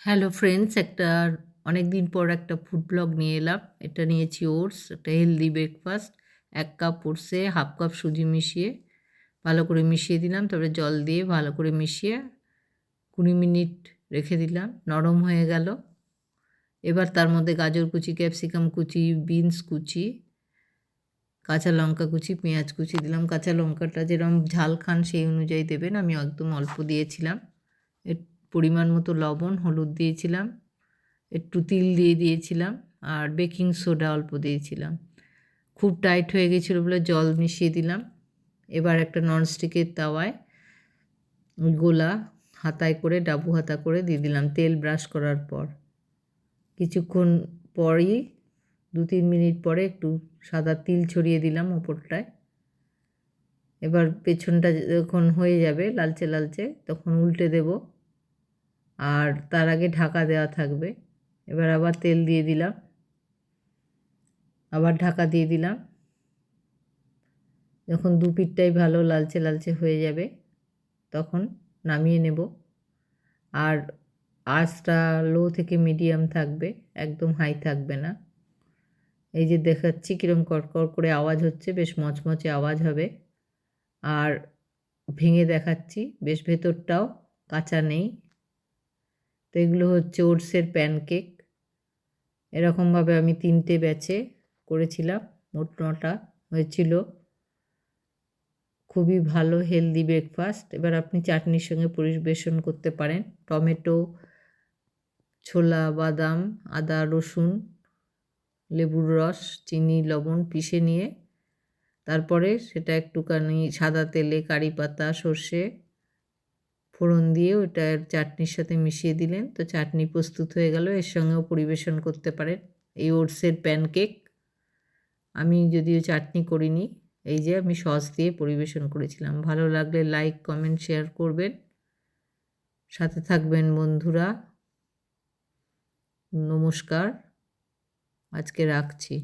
Hello friends, অনেক দিন পর একটা ফুড ব্লগ নিয়ে এলাম। এটা নিয়েছি ওটস, একটা হেলদি ব্রেকফাস্ট। 1 কাপ ওটসে 1/2 কাপ সুজি মিশিয়ে ভালো করে মিশিয়ে দিলাম। তারপরে জল দিয়ে ভালো করে মিশিয়ে 20 মিনিট রেখে দিলাম, নরম হয়ে গেল। এবার তার মধ্যে গাজর কুচি, ক্যাপসিকাম কুচি, বিনস কুচি, কাঁচা লঙ্কা কুচি, পেঁয়াজ কুচি দিলাম। কাঁচা লঙ্কাটা যেরকম ঝাল খান সেই অনুযায়ী দেবেন, আমি একদম অল্প দিয়েছিলাম। এর পরিমাণ মতো লবণ, হলুদ দিয়েছিলাম, একটু তিল দিয়ে দিয়েছিলাম, আর বেকিং সোডা অল্প দিয়েছিলাম। খুব টাইট হয়ে গেছিলো বলে জল মিশিয়ে দিলাম। এবার একটা ননস্টিকের তাওয়ায় গোলা হাতায় করে, ডাবু হাতা করে দিয়ে দিলাম তেল ব্রাশ করার পর। কিছুক্ষণ পরই 2-3 মিনিট পরে একটু সাদা তিল ছড়িয়ে দিলাম ওপরটায়। এবার পেছনটা যখন হয়ে যাবে লালচে লালচে, তখন উল্টে দেব, আর তার আগে ঢাকা দেওয়া থাকবে। এবার আবার তেল দিয়ে দিলাম, আবার ঢাকা দিয়ে দিলাম। যখন দু পিঠটাই ভালো লালচে লালচে হয়ে যাবে তখন নামিয়ে নেব। আর আঁচটা লো থেকে মিডিয়াম থাকবে, একদম হাই থাকবে না। এই যে দেখাচ্ছি কীরকম কড়কড় করে আওয়াজ হচ্ছে, বেশ মচমচে আওয়াজ হবে। আর ভেঙে দেখাচ্ছি, বেশ ভেতরটাও কাঁচা নেই। তো এগুলো হচ্ছে ওটসের প্যানকেক। এরকমভাবে আমি 3টে ব্যাচে করেছিলাম, মোট 9টা হয়েছিল। খুবই ভালো হেলদি ব্রেকফাস্ট। এবার আপনি চাটনির সঙ্গে পরিবেশন করতে পারেন। টমেটো, ছোলা, বাদাম, আদা, রসুন, লেবুর রস, চিনি, লবণ পিষে নিয়ে তারপরে সেটা একটুখানি সাদা তেলে কারি পাতা, সর্ষে ফোড়ন দিয়ে ওটা চাটনির সাথে মিশিয়ে দিলেন, তো চাটনি প্রস্তুত হয়ে গেল। এর সঙ্গেও পরিবেশন করতে পারেন এই ওটসের প্যানকেক। আমি যদিও চাটনি করিনি, এই যে আমি সস দিয়ে পরিবেশন করেছিলাম। ভালো লাগলে লাইক, কমেন্ট, শেয়ার করবেন, সাথে থাকবেন বন্ধুরা। নমস্কার, আজকে রাখছি।